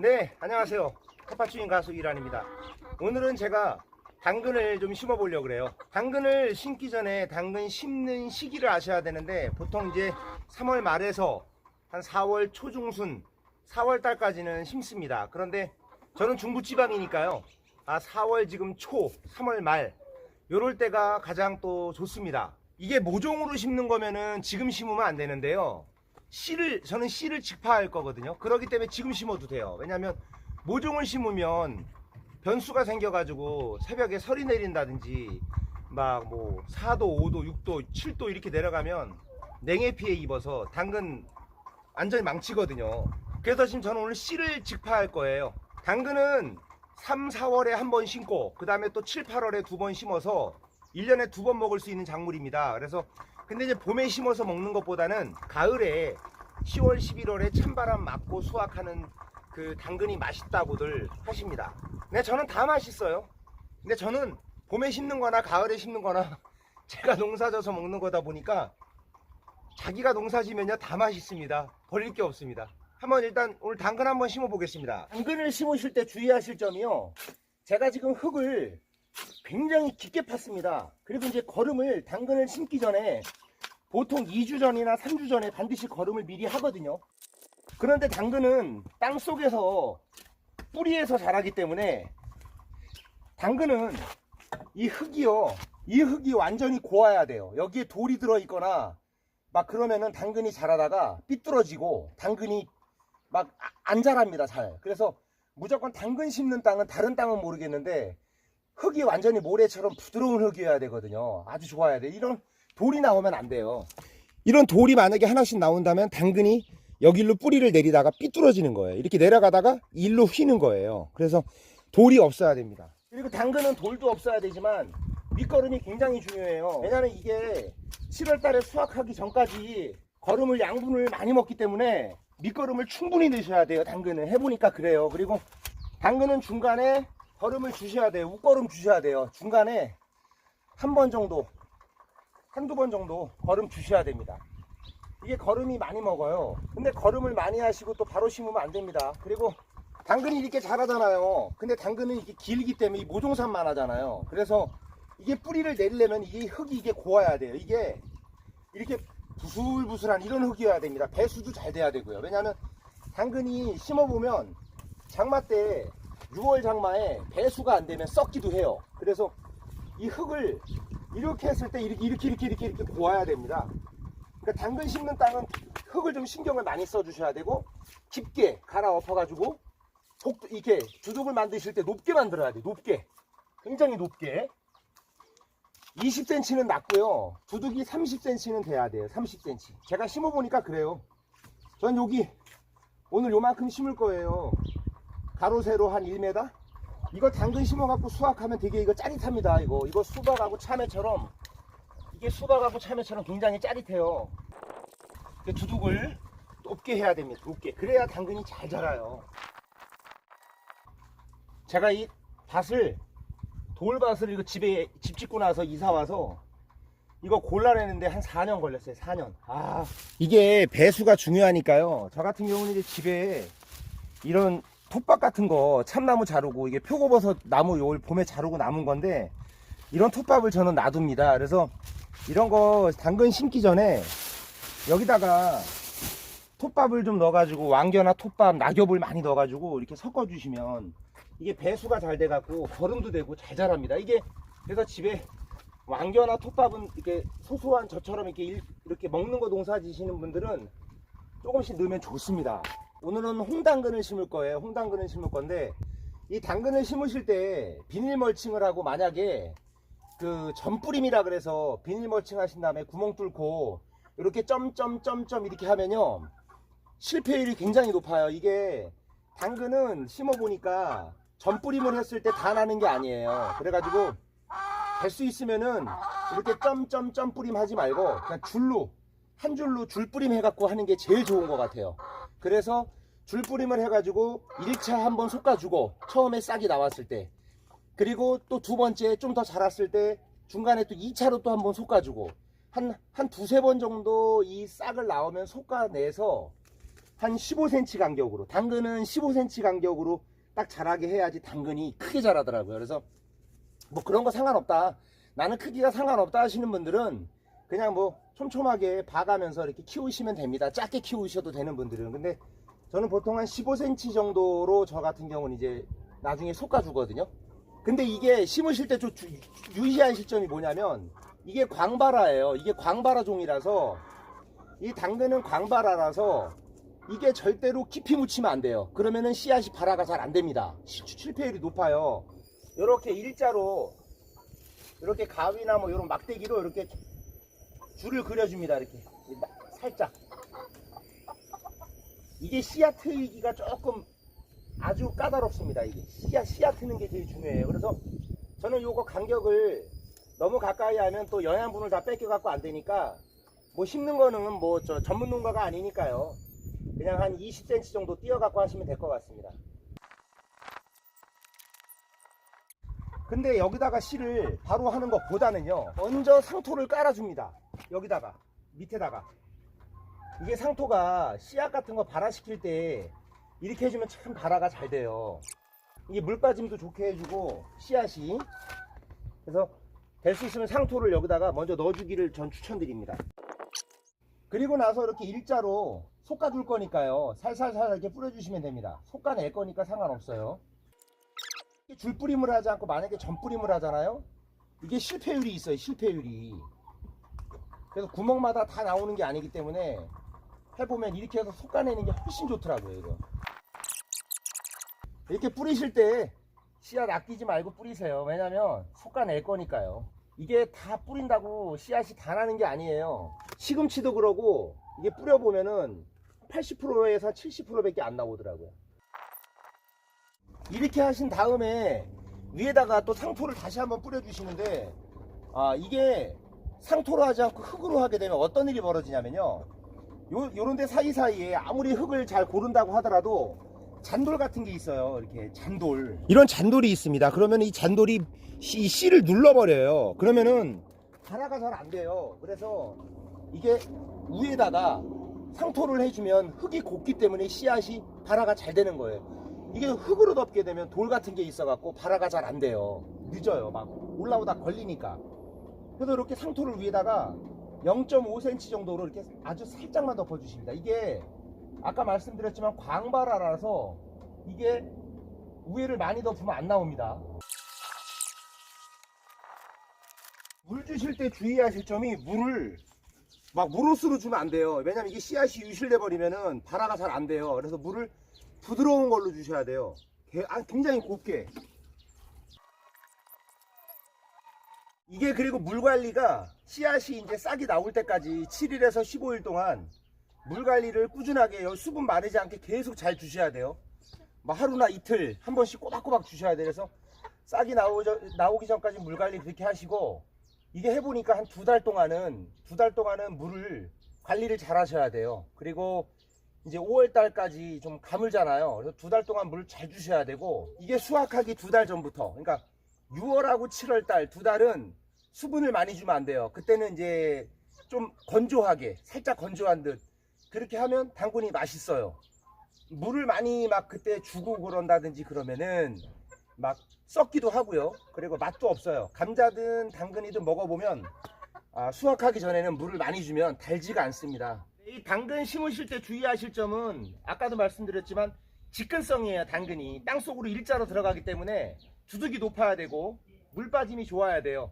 네, 안녕하세요. 텃밭주인 가수 이란입니다. 오늘은 제가 당근을 좀 심어 보려고 그래요. 당근을 심기 전에 당근 심는 시기를 아셔야 되는데, 보통 이제 3월 말에서 한 4월 초중순 4월 달까지는 심습니다. 그런데 저는 중부지방이니까요, 4월 지금 초 3월 말 요럴 때가 가장 또 좋습니다. 이게 모종으로 심는 거면은 지금 심으면 안 되는데요, 저는 씨를 직파할 거거든요. 그렇기 때문에 지금 심어도 돼요. 왜냐면 모종을 심으면 변수가 생겨가지고 새벽에 설이 내린다든지 막 뭐 4도, 5도, 6도, 7도 이렇게 내려가면 냉해 피해 입어서 당근 완전히 망치거든요. 그래서 지금 저는 오늘 씨를 직파할 거예요. 당근은 3, 4월에 한 번 심고 그 다음에 또 7, 8월에 두 번 심어서 1년에 두 번 먹을 수 있는 작물입니다. 그래서 근데 이제 봄에 심어서 먹는 것보다는 가을에 10월, 11월에 찬바람 맞고 수확하는 그 당근이 맛있다고들 하십니다. 네, 저는 다 맛있어요. 근데 저는 봄에 심는 거나 가을에 심는 거나 제가 농사져서 먹는 거다 보니까 자기가 농사 지면요 다 맛있습니다. 버릴 게 없습니다. 한번 일단 오늘 당근 한번 심어 보겠습니다. 당근을 심으실 때 주의하실 점이요, 제가 지금 흙을 굉장히 깊게 팠습니다. 그리고 이제 거름을 당근을 심기 전에 보통 2주 전이나 3주 전에 반드시 거름을 미리 하거든요. 그런데 당근은 땅 속에서 뿌리에서 자라기 때문에 당근은 이 흙이 완전히 고와야 돼요. 여기에 돌이 들어있거나 막 그러면은 당근이 자라다가 삐뚤어지고 당근이 막 안 자랍니다, 잘. 그래서 무조건 당근 심는 땅은, 다른 땅은 모르겠는데 흙이 완전히 모래처럼 부드러운 흙이어야 되거든요. 아주 좋아야 돼. 이런 돌이 나오면 안 돼요. 이런 돌이 만약에 하나씩 나온다면 당근이 여기로 뿌리를 내리다가 삐뚤어지는 거예요. 이렇게 내려가다가 일로 휘는 거예요. 그래서 돌이 없어야 됩니다. 그리고 당근은 돌도 없어야 되지만 밑거름이 굉장히 중요해요. 왜냐하면 이게 7월 달에 수확하기 전까지 거름을, 양분을 많이 먹기 때문에 밑거름을 충분히 넣으셔야 돼요. 당근은 해보니까 그래요. 그리고 당근은 중간에 거름을 주셔야 돼요. 웃거름 주셔야 돼요. 중간에 한 번 정도, 한두 번 정도 거름 주셔야 됩니다. 이게 거름이 많이 먹어요. 근데 거름을 많이 하시고 또 바로 심으면 안 됩니다. 그리고 당근이 이렇게 자라잖아요. 근데 당근은 이게 길기 때문에 이 모종산만 하잖아요. 그래서 이게 뿌리를 내리려면 이 흙이 이게 고와야 돼요. 이게 이렇게 부슬부슬한 이런 흙이어야 됩니다. 배수도 잘 돼야 되고요. 왜냐하면 당근이 심어보면 장마 때 6월 장마에 배수가 안 되면 썩기도 해요. 그래서 이 흙을 이렇게 했을 때 이렇게 고와야 됩니다. 그러니까 당근 심는 땅은 흙을 좀 신경을 많이 써주셔야 되고, 깊게 갈아엎어가지고 이렇게 두둑을 만드실 때 높게 만들어야 돼요. 높게, 굉장히 높게. 20cm는 낮고요, 두둑이 30cm는 돼야 돼요. 30cm. 제가 심어보니까 그래요. 전 여기 오늘 요만큼 심을 거예요. 가로 세로 한 1m. 이거 당근 심어갖고 수확하면 되게 이거 짜릿합니다. 이거 수박하고 참외처럼, 이게 수박하고 참외처럼 굉장히 짜릿해요. 두둑을 높게 해야 됩니다. 높게. 그래야 당근이 잘 자라요. 제가 이 돌밭을 이거 집 짓고 나서 이사 와서 이거 골라내는데 한 4년 걸렸어요. 4년. 이게 배수가 중요하니까요. 저 같은 경우는 이제 집에 이런 톱밥 같은 거, 참나무 자르고, 이게 표고버섯 나무 올 봄에 자르고 남은 건데, 이런 톱밥을 저는 놔둡니다. 그래서 이런 거 당근 심기 전에 여기다가 톱밥을 좀 넣어가지고, 왕겨나 톱밥, 낙엽을 많이 넣어가지고 이렇게 섞어주시면 이게 배수가 잘 돼갖고 거름도 되고 잘 자랍니다. 이게 그래서 집에 왕겨나 톱밥은 이렇게 소소한 저처럼 이렇게 먹는 거 농사 지시는 분들은 조금씩 넣으면 좋습니다. 오늘은 홍당근을 심을 거예요. 홍당근을 심을 건데, 이 당근을 심으실 때 비닐 멀칭을 하고, 만약에 그 전뿌림이라 그래서 비닐 멀칭 하신 다음에 구멍 뚫고 이렇게 점점점점 이렇게 하면요, 실패율이 굉장히 높아요. 이게 당근은 심어보니까 전뿌림을 했을 때 다 나는 게 아니에요. 그래가지고 될 수 있으면은 이렇게 점점점 뿌림 하지 말고 그냥 한 줄로 줄뿌림 해갖고 하는 게 제일 좋은 것 같아요. 그래서 줄뿌림을 해가지고 1차 한번 솎아주고, 처음에 싹이 나왔을 때, 그리고 또 두 번째 좀 더 자랐을 때 중간에 또 2차로 또 한번 솎아주고, 한 두세 번 정도 이 싹을 나오면 솎아내서 한 15cm 간격으로, 당근은 15cm 간격으로 딱 자라게 해야지 당근이 크게 자라더라고요. 그래서 뭐 그런 거 상관없다, 나는 크기가 상관없다 하시는 분들은 그냥 뭐 촘촘하게 봐가면서 이렇게 키우시면 됩니다. 작게 키우셔도 되는 분들은. 근데 저는 보통 한 15cm 정도로, 저 같은 경우는 이제 나중에 솎아주거든요. 근데 이게 심으실 때 좀 유의하실 점이 뭐냐면, 이게 광바라예요. 이게 광바라 종이라서, 이 당근은 광바라라서 이게 절대로 깊이 묻히면 안 돼요. 그러면은 씨앗이 발화가 잘 안 됩니다. 실패율이 높아요. 이렇게 일자로, 이렇게 가위나 뭐 이런 막대기로 이렇게 줄을 그려줍니다. 이렇게 살짝. 이게 씨앗 트이기가 조금 아주 까다롭습니다. 이게 씨앗 트는 게 제일 중요해요. 그래서 저는 요거 간격을 너무 가까이 하면 또 영양분을 다 뺏겨 갖고 안 되니까, 뭐 심는 거는 뭐 저 전문 농가가 아니니까요, 그냥 한 20cm 정도 띄어 갖고 하시면 될 것 같습니다. 근데 여기다가 씨를 바로 하는 것보다는요, 먼저 상토를 깔아줍니다. 여기다가, 밑에다가. 이게 상토가 씨앗 같은 거 발화시킬 때 이렇게 해주면 참 발화가 잘 돼요. 이게 물 빠짐도 좋게 해주고, 씨앗이. 그래서 될 수 있으면 상토를 여기다가 먼저 넣어주기를 전 추천드립니다. 그리고 나서 이렇게 일자로 솎아줄 거니까요, 살살살 이렇게 뿌려주시면 됩니다. 솎아낼 거니까 상관없어요. 줄뿌림을 하지 않고 만약에 전뿌림을 하잖아요, 이게 실패율이 있어요. 실패율이. 그래서 구멍마다 다 나오는 게 아니기 때문에 해보면 이렇게 해서 솎아내는 게 훨씬 좋더라고요. 이거 이렇게 뿌리실 때 씨앗 아끼지 말고 뿌리세요. 왜냐면 솎아낼 거니까요. 이게 다 뿌린다고 씨앗이 다 나는 게 아니에요. 시금치도 그러고, 이게 뿌려보면은 80%에서 70%밖에 안 나오더라고요. 이렇게 하신 다음에 위에다가 또 상토를 다시 한번 뿌려주시는데, 이게 상토로 하지 않고 흙으로 하게 되면 어떤 일이 벌어지냐면요, 요런데 사이사이에 아무리 흙을 잘 고른다고 하더라도 잔돌 같은 게 있어요. 이렇게 잔돌, 이런 잔돌이 있습니다. 그러면 이 잔돌이 이 씨를 눌러버려요. 그러면은 발화가 잘 안 돼요. 그래서 이게 위에다가 상토를 해주면 흙이 곱기 때문에 씨앗이 발화가 잘 되는 거예요. 이게 흙으로 덮게 되면 돌 같은 게 있어갖고 발화가 잘 안 돼요. 늦어요. 막 올라오다 걸리니까. 그래서 이렇게 상토를 위에다가 0.5cm 정도로 이렇게 아주 살짝만 덮어주십니다. 이게 아까 말씀드렸지만 광발화라서 이게 우회를 많이 덮으면 안 나옵니다. 물 주실 때 주의하실 점이, 물을 막 물호스로 주면 안 돼요. 왜냐면 이게 씨앗이 유실돼 버리면은 발화가 잘 안 돼요. 그래서 물을 부드러운 걸로 주셔야 돼요. 굉장히 곱게. 이게 그리고 물 관리가, 씨앗이 이제 싹이 나올 때까지 7일에서 15일 동안 물 관리를 꾸준하게, 수분 마르지 않게 계속 잘 주셔야 돼요. 뭐 하루나 이틀 한 번씩 꼬박꼬박 주셔야 돼요. 그래서 싹이 나오기 전까지 물 관리 그렇게 하시고, 이게 해보니까 한 2달 동안은 물을 관리를 잘 하셔야 돼요. 그리고 이제 5월 달까지 좀 가물잖아요. 그래서 2달 동안 물 잘 주셔야 되고, 이게 수확하기 2달 전부터, 그러니까 6월하고 7월 달 2달은 수분을 많이 주면 안 돼요. 그때는 이제 좀 건조하게, 살짝 건조한 듯 그렇게 하면 당근이 맛있어요. 물을 많이 막 그때 주고 그런다든지 그러면은 막 썩기도 하고요. 그리고 맛도 없어요. 감자든 당근이든 먹어보면 수확하기 전에는 물을 많이 주면 달지가 않습니다. 이 당근 심으실 때 주의하실 점은, 아까도 말씀드렸지만 직근성이에요. 당근이 땅속으로 일자로 들어가기 때문에 주둑이 높아야 되고 물 빠짐이 좋아야 돼요.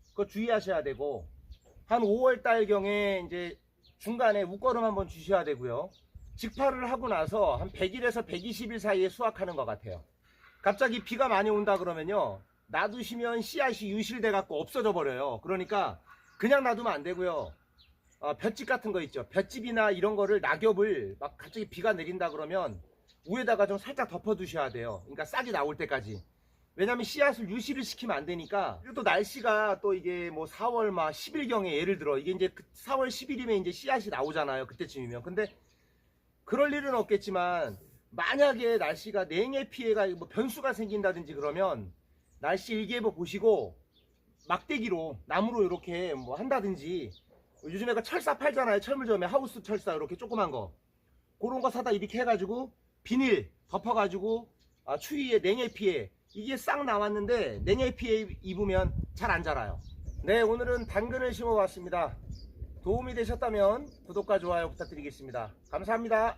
그거 주의하셔야 되고, 한 5월 달경에 이제 중간에 웃거름 한번 주셔야 되고요. 직파를 하고 나서 한 100일에서 120일 사이에 수확하는 것 같아요. 갑자기 비가 많이 온다 그러면요, 놔두시면 씨앗이 유실돼 갖고 없어져 버려요. 그러니까 그냥 놔두면 안 되고요. 볏짚 같은 거 있죠. 볏짚이나 이런 거를, 낙엽을 막 갑자기 비가 내린다 그러면 위에다가 좀 살짝 덮어 두셔야 돼요. 그러니까 싹이 나올 때까지. 왜냐면 씨앗을 유실을 시키면 안 되니까. 그리고 또 날씨가 또 이게 뭐 4월 막 10일경에, 예를 들어 이게 이제 4월 10일이면 이제 씨앗이 나오잖아요. 그때쯤이면. 근데 그럴 일은 없겠지만, 만약에 날씨가 냉해 피해가, 뭐 변수가 생긴다든지 그러면 날씨 일기예보 보시고 막대기로, 나무로 이렇게 뭐 한다든지, 요즘에 철사 팔잖아요. 철물점에 하우스 철사 이렇게 조그만 거, 그런 거 사다 이렇게 해가지고 비닐 덮어가지고 추위에 냉해 피해 이게 싹 나왔는데 냉해 피해 입으면 잘 안 자라요. 네, 오늘은 당근을 심어봤습니다. 도움이 되셨다면 구독과 좋아요 부탁드리겠습니다. 감사합니다.